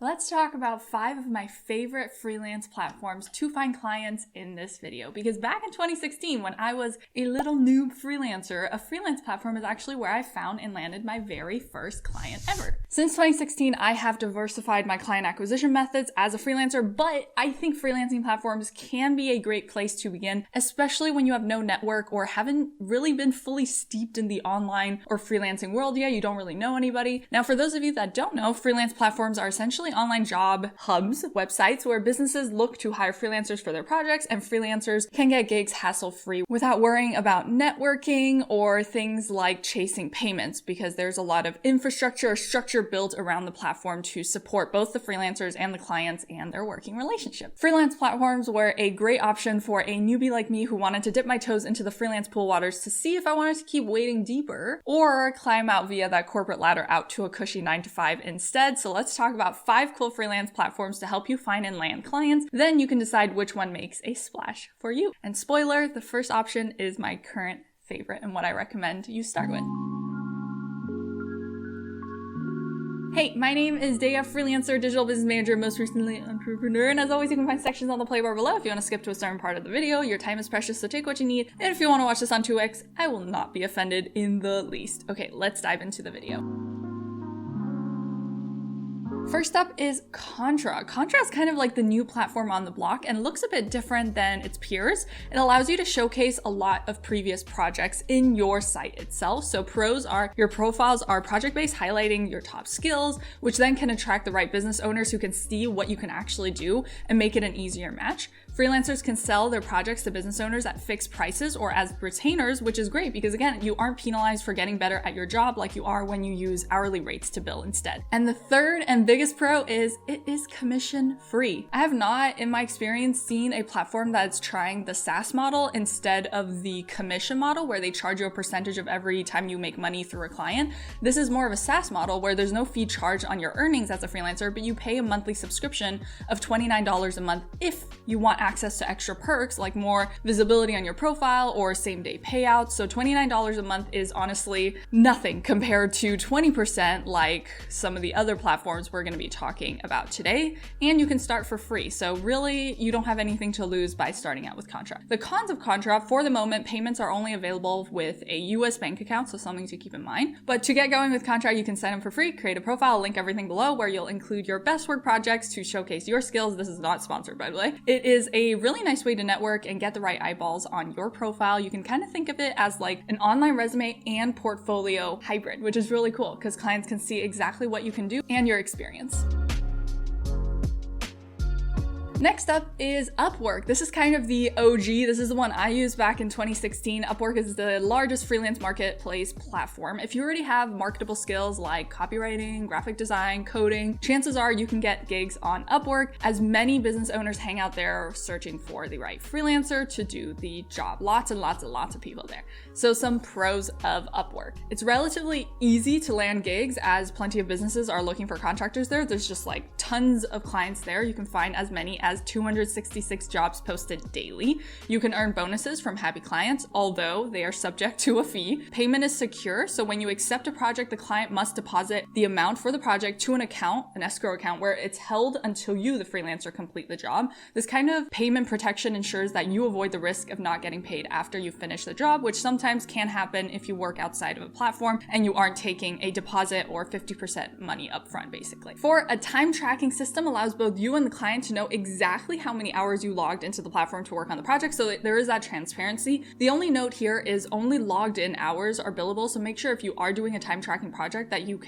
Let's talk about 5 of my favorite freelance platforms to find clients in this video. Because back in 2016, when I was a little noob freelancer, a freelance platform is actually where I found and landed my very first client ever. Since 2016, I have diversified my client acquisition methods as a freelancer, but I think freelancing platforms can be a great place to begin, especially when you have no network or haven't really been fully steeped in the online or freelancing world yet. You don't really know anybody. Now, for those of you that don't know, freelance platforms are essentially online job hubs, websites where businesses look to hire freelancers for their projects, and freelancers can get gigs hassle-free without worrying about networking or things like chasing payments, because there's a lot of infrastructure or structure built around the platform to support both the freelancers and the clients and their working relationship. Freelance platforms were a great option for a newbie like me who wanted to dip my toes into the freelance pool waters to see if I wanted to keep wading deeper or climb out via that corporate ladder out to a cushy 9-to-5 instead. So let's talk about 5 cool freelance platforms to help you find and land clients. Then you can decide which one makes a splash for you. And spoiler, the first option is my current favorite and what I recommend you start with. Hey, my name is Dea, freelancer, digital business manager, most recently entrepreneur, and as always, you can find sections on the play bar below if you want to skip to a certain part of the video. Your time is precious, so take what you need, and if you want to watch this on 2x, I will not be offended in the least. Okay, let's dive into the video. First up is Contra. Contra is kind of like the new platform on the block and looks a bit different than its peers. It allows you to showcase a lot of previous projects in your site itself. So pros are your profiles are project-based, highlighting your top skills, which then can attract the right business owners who can see what you can actually do and make it an easier match. Freelancers can sell their projects to business owners at fixed prices or as retainers, which is great because again, you aren't penalized for getting better at your job like you are when you use hourly rates to bill instead. And the third and biggest pro is it is commission free. I have not, in my experience, seen a platform that's trying the SaaS model instead of the commission model where they charge you a percentage of every time you make money through a client. This is more of a SaaS model where there's no fee charged on your earnings as a freelancer, but you pay a monthly subscription of $29 a month if you want access to extra perks like more visibility on your profile or same-day payouts. So $29 a month is honestly nothing compared to 20% like some of the other platforms we're going to be talking about today. And you can start for free. So really, you don't have anything to lose by starting out with Contra. The cons of Contra, for the moment, payments are only available with a US bank account, so something to keep in mind. But to get going with Contra, you can sign up for free, create a profile, link everything below where you'll include your best work projects to showcase your skills. This is not sponsored, by the way. It is a really nice way to network and get the right eyeballs on your profile. You can kind of think of it as like an online resume and portfolio hybrid, which is really cool because clients can see exactly what you can do and your experience. Next up is Upwork. This is kind of the OG. This is the one I used back in 2016. Upwork is the largest freelance marketplace platform. If you already have marketable skills like copywriting, graphic design, coding, chances are you can get gigs on Upwork, as many business owners hang out there searching for the right freelancer to do the job. Lots and lots and lots of people there. So some pros of Upwork. It's relatively easy to land gigs as plenty of businesses are looking for contractors there. There's just like tons of clients there. You can find as many as 266 jobs posted daily. You can earn bonuses from happy clients, although they are subject to a fee. Payment is secure, so when you accept a project, the client must deposit the amount for the project to an account, an escrow account, where it's held until you, the freelancer, complete the job. This kind of payment protection ensures that you avoid the risk of not getting paid after you finish the job, which sometimes can happen if you work outside of a platform and you aren't taking a deposit or 50% money upfront, basically. For a time tracking system allows both you and the client to know exactly how many hours you logged into the platform to work on the project, so there is that transparency. The only note here is only logged in hours are billable, so make sure if you are doing a time tracking project that you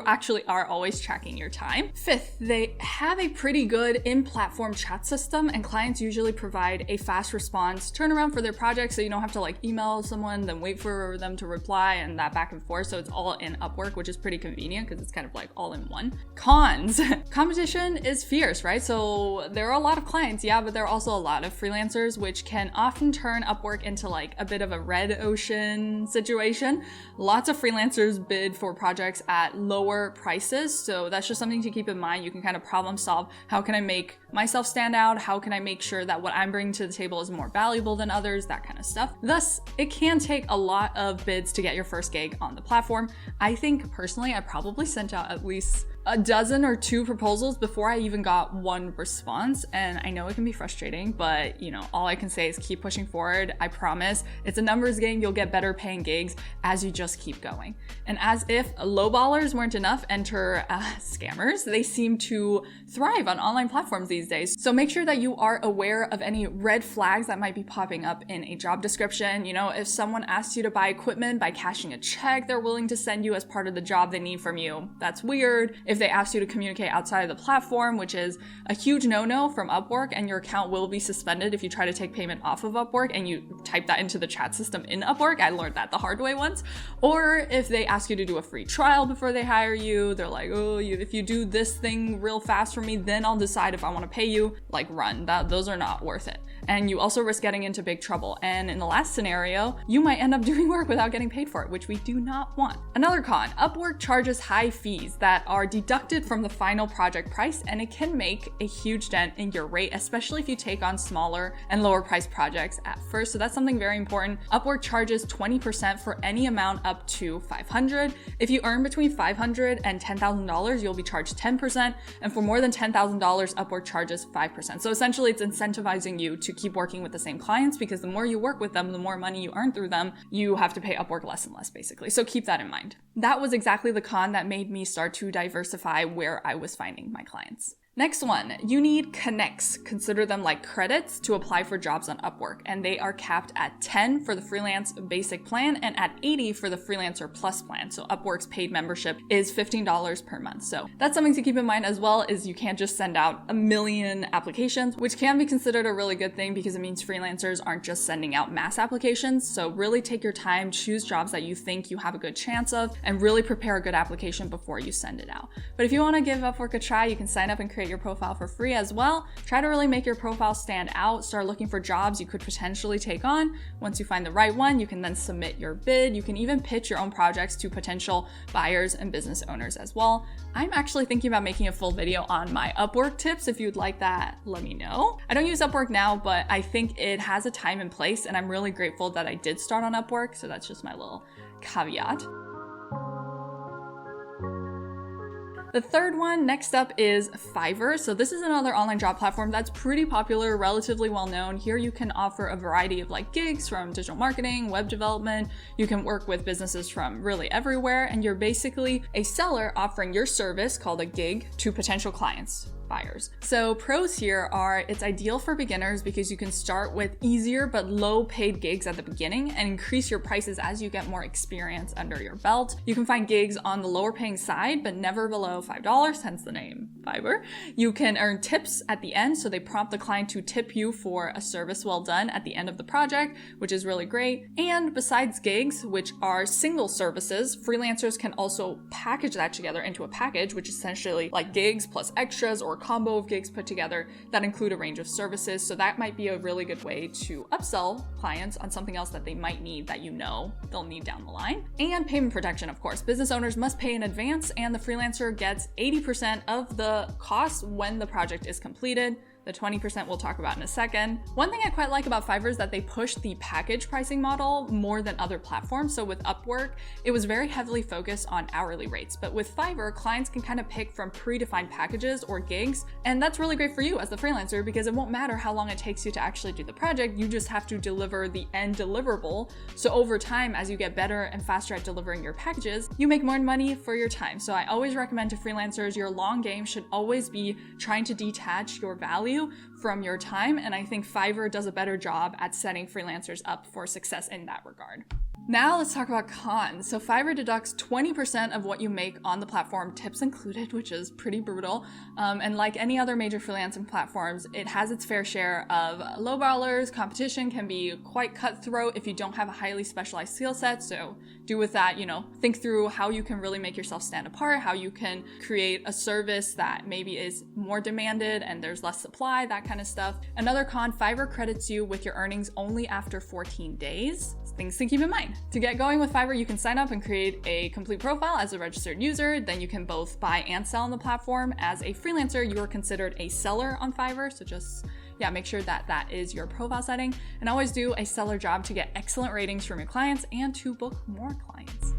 actually are always tracking your time. Fifth, they have a pretty good in-platform chat system, and clients usually provide a fast response turnaround for their project, so you don't have to like email someone, then wait for them to reply and that back and forth. So it's all in Upwork, which is pretty convenient because it's kind of like all in one. Cons. Competition is fierce, right? So there are a lot of clients, yeah, but there are also a lot of freelancers, which can often turn Upwork into like a bit of a red ocean situation. Lots of freelancers bid for projects at lower prices, so that's just something to keep in mind. You can kind of problem solve. How can I make myself stand out? How can I make sure that what I'm bringing to the table is more valuable than others? That kind of stuff. Thus, it can take a lot of bids to get your first gig on the platform. I think personally, I probably sent out at least a dozen or two proposals before I even got one response. And I know it can be frustrating, but all I can say is keep pushing forward. I promise it's a numbers game. You'll get better paying gigs as you just keep going. And as if lowballers weren't enough, enter scammers. They seem to thrive on online platforms these days. So make sure that you are aware of any red flags that might be popping up in a job description. If someone asks you to buy equipment by cashing a check they're willing to send you as part of the job they need from you, that's weird. If they ask you to communicate outside of the platform, which is a huge no-no from Upwork, and your account will be suspended if you try to take payment off of Upwork and you type that into the chat system in Upwork. I learned that the hard way once. Or if they ask you to do a free trial before they hire you, they're like, oh, if you do this thing real fast for me, then I'll decide if I want to pay you. Like, run. Those are not worth it. And you also risk getting into big trouble. And in the last scenario, you might end up doing work without getting paid for it, which we do not want. Another con, Upwork charges high fees that are deducted from the final project price, and it can make a huge dent in your rate, especially if you take on smaller and lower price projects at first. So that's something very important. Upwork charges 20% for any amount up to $500. If you earn between $500 and $10,000, you'll be charged 10%. And for more than $10,000, Upwork charges 5%. So essentially it's incentivizing you to keep working with the same clients, because the more you work with them, the more money you earn through them, you have to pay Upwork less and less, basically. So keep that in mind. That was exactly the con that made me start to diversify where I was finding my clients. Next one, you need connects. Consider them like credits to apply for jobs on Upwork, and they are capped at 10 for the freelance basic plan and at 80 for the freelancer plus plan. So Upwork's paid membership is $15 per month. So that's something to keep in mind as well, is you can't just send out a million applications, which can be considered a really good thing because it means freelancers aren't just sending out mass applications. So really take your time, choose jobs that you think you have a good chance of, and really prepare a good application before you send it out. But if you want to give Upwork a try, you can sign up and create your profile for free as well. Try to really make your profile stand out. Start looking for jobs you could potentially take on. Once you find the right one, you can then submit your bid. You can even pitch your own projects to potential buyers and business owners as well. I'm actually thinking about making a full video on my Upwork tips. If you'd like that, let me know. I don't use Upwork now, but I think it has a time and place, and I'm really grateful that I did start on Upwork. So that's just my little caveat. The third one next up is Fiverr. So this is another online job platform that's pretty popular, relatively well known. Here you can offer a variety of gigs from digital marketing, web development. You can work with businesses from really everywhere, and you're basically a seller offering your service called a gig to potential clients. Buyers. So pros here are it's ideal for beginners because you can start with easier but low paid gigs at the beginning and increase your prices as you get more experience under your belt. You can find gigs on the lower paying side, but never below $5, hence the name Fiverr. You can earn tips at the end, so they prompt the client to tip you for a service well done at the end of the project, which is really great. And besides gigs, which are single services, freelancers can also package that together into a package, which is essentially like gigs plus extras or combo of gigs put together that include a range of services. So that might be a really good way to upsell clients on something else that they might need that they'll need down the line. And payment protection, of course. Business owners must pay in advance, and the freelancer gets 80% of the cost when the project is completed. The 20% we'll talk about in a second. One thing I quite like about Fiverr is that they push the package pricing model more than other platforms. So with Upwork, it was very heavily focused on hourly rates. But with Fiverr, clients can kind of pick from predefined packages or gigs. And that's really great for you as the freelancer because it won't matter how long it takes you to actually do the project. You just have to deliver the end deliverable. So over time, as you get better and faster at delivering your packages, you make more money for your time. So I always recommend to freelancers, your long game should always be trying to detach your value from your time, and I think Fiverr does a better job at setting freelancers up for success in that regard. Now let's talk about cons. So Fiverr deducts 20% of what you make on the platform, tips included, which is pretty brutal. And like any other major freelancing platforms, it has its fair share of lowballers. Competition can be quite cutthroat if you don't have a highly specialized skill set. So do with that, think through how you can really make yourself stand apart, how you can create a service that maybe is more demanded and there's less supply, that kind of stuff. Another con, Fiverr credits you with your earnings only after 14 days. Things to keep in mind. To get going with Fiverr, you can sign up and create a complete profile as a registered user. Then you can both buy and sell on the platform. As a freelancer, you are considered a seller on Fiverr. So just make sure that that is your profile setting. And always do a seller job to get excellent ratings from your clients and to book more clients.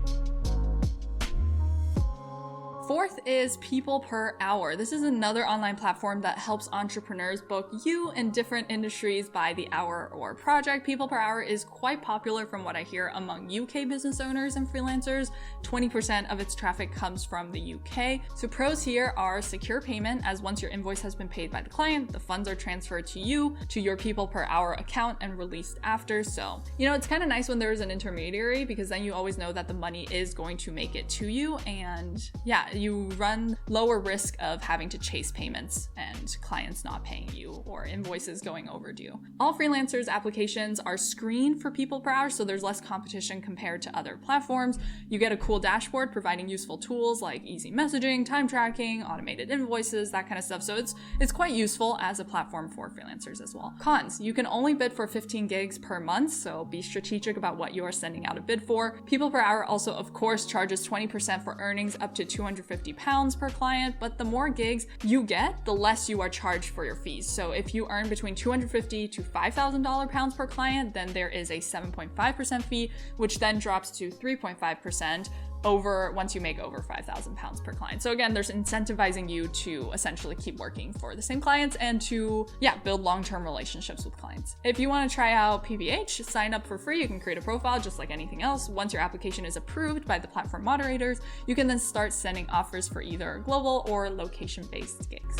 Fourth is people per hour. This is another online platform that helps entrepreneurs book you in different industries by the hour or project. People per hour is quite popular from what I hear among UK business owners and freelancers. 20% of its traffic comes from the UK. So pros here are secure payment, as once your invoice has been paid by the client, the funds are transferred to you, to your people per hour account and released after. So, it's kind of nice when there's an intermediary, because then you always know that the money is going to make it to you. And yeah, you run lower risk of having to chase payments and clients not paying you or invoices going overdue. All freelancers applications are screened for people per hour, so there's less competition compared to other platforms. You get a cool dashboard providing useful tools like easy messaging, time tracking, automated invoices, that kind of stuff. So it's quite useful as a platform for freelancers as well. Cons: you can only bid for 15 gigs per month, so be strategic about what you are sending out a bid for. People per hour also, of course, charges 20% for earnings up to £250 per client, but the more gigs you get, the less you are charged for your fees. So if you earn between $250 to $5,000 per client, then there is a 7.5% fee, which then drops to 3.5% once you make over £5,000 per client. So again, there's incentivizing you to essentially keep working for the same clients and to, build long-term relationships with clients. If you want to try out PBH, sign up for free. You can create a profile just like anything else. Once your application is approved by the platform moderators, you can then start sending offers for either global or location-based gigs.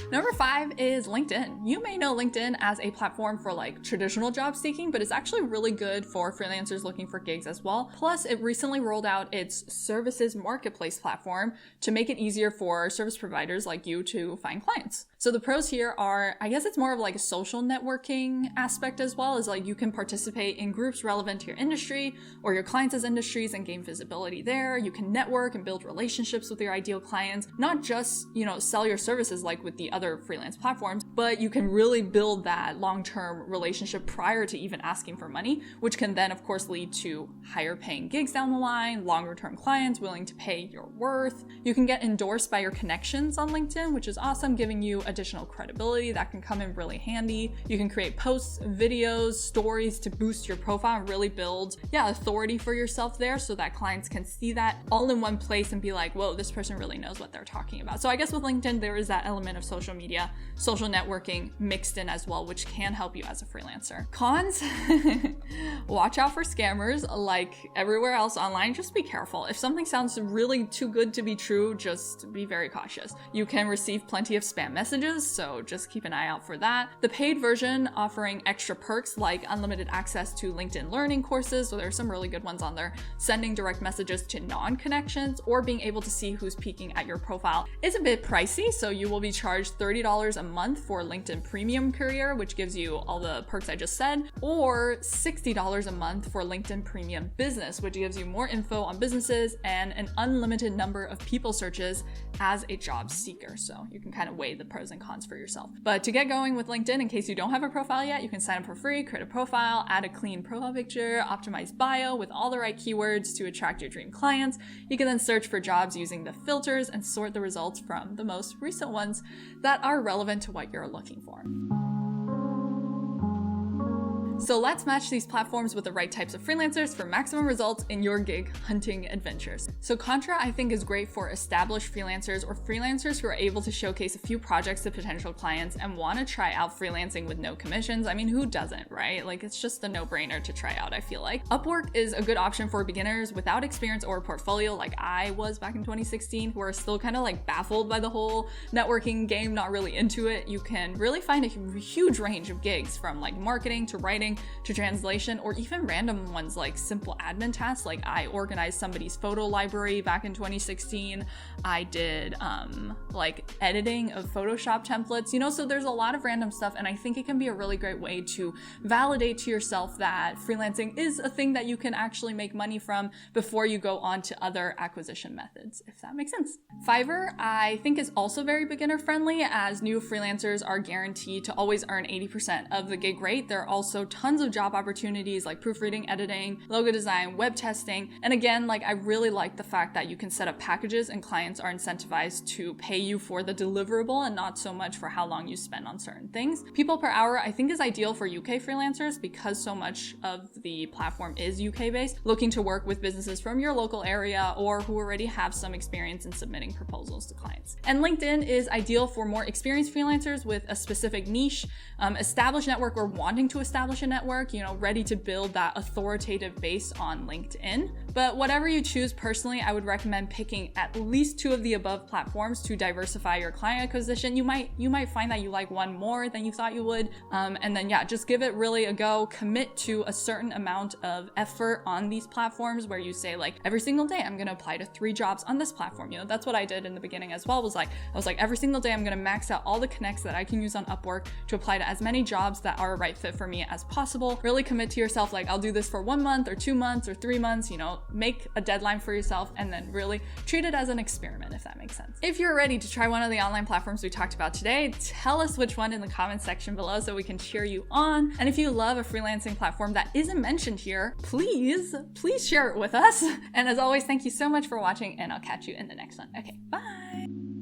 Number 5 is LinkedIn. You may know LinkedIn as a platform for traditional job seeking, but it's actually really good for freelancers looking for gigs as well. Plus, it recently rolled out its services marketplace platform to make it easier for service providers like you to find clients. So the pros here are, I guess it's more of a social networking aspect as well, as you can participate in groups relevant to your industry or your clients' industries and gain visibility there. You can network and build relationships with your ideal clients, not just, sell your services like with the other freelance platforms, but you can really build that long-term relationship prior to even asking for money, which can then of course lead to higher paying gigs down the line, longer term clients willing to pay your worth. You can get endorsed by your connections on LinkedIn, which is awesome, giving you additional credibility that can come in really handy. You can create posts, videos, stories to boost your profile and really build authority for yourself there, so that clients can see that all in one place and be like, whoa, this person really knows what they're talking about. So I guess with LinkedIn there is that element of social media, social networking mixed in as well, which can help you as a freelancer. Cons: watch out for scammers. Like everywhere else online, just be careful. If something sounds really too good to be true, just be very cautious. You can receive plenty of spam messages, so just keep an eye out for that. The paid version offering extra perks like unlimited access to LinkedIn learning courses, so there's some really good ones on there, sending direct messages to non-connections, or being able to see who's peeking at your profile is a bit pricey, so you will be charged $30 a month for LinkedIn Premium Career, which gives you all the perks I just said, or $60 a month for LinkedIn Premium Business, which gives you more info on businesses and an unlimited number of people searches as a job seeker. So you can kind of weigh the pros and cons for yourself. But to get going with LinkedIn, in case you don't have a profile yet, you can sign up for free, create a profile, add a clean profile picture, optimize bio with all the right keywords to attract your dream clients. You can then search for jobs using the filters and sort the results from the most recent ones that are relevant to what you're looking for. So let's match these platforms with the right types of freelancers for maximum results in your gig hunting adventures. So Contra, I think, is great for established freelancers or freelancers who are able to showcase a few projects to potential clients and want to try out freelancing with no commissions. I mean, who doesn't, right? It's just a no-brainer to try out, I feel like. Upwork is a good option for beginners without experience or a portfolio like I was back in 2016, who are still kind of baffled by the whole networking game, not really into it. You can really find a huge range of gigs from marketing to writing to translation, or even random ones like simple admin tasks. I organized somebody's photo library back in 2016. I did editing of Photoshop templates, so there's a lot of random stuff, and I think it can be a really great way to validate to yourself that freelancing is a thing that you can actually make money from before you go on to other acquisition methods, if that makes sense. Fiverr, I think, is also very beginner friendly, as new freelancers are guaranteed to always earn 80% of the gig rate. There are also tons of job opportunities like proofreading, editing, logo design, web testing. And again, like I really like the fact that you can set up packages and clients are incentivized to pay you for the deliverable and not so much for how long you spend on certain things. People per hour, I think, is ideal for UK freelancers because so much of the platform is UK based, looking to work with businesses from your local area or who already have some experience in submitting proposals to clients. And LinkedIn is ideal for more experienced freelancers with a specific niche, established network or wanting to establish a network, ready to build that authoritative base on LinkedIn. But whatever you choose, personally, I would recommend picking at least 2 of the above platforms to diversify your client acquisition. You might find that you like one more than you thought you would. And then just give it really a go. Commit to a certain amount of effort on these platforms where you say like every single day I'm going to apply to 3 jobs on this platform. That's what I did in the beginning as well. I was like every single day I'm going to max out all the connects that I can use on Upwork to apply to as many jobs that are a right fit for me as possible. Really commit to yourself, like I'll do this for 1 month or 2 months or 3 months, make a deadline for yourself and then really treat it as an experiment, if that makes sense. If you're ready to try one of the online platforms we talked about today, tell us which one in the comments section below so we can cheer you on. And if you love a freelancing platform that isn't mentioned here, please share it with us. And as always, thank you so much for watching and I'll catch you in the next one. Okay, bye.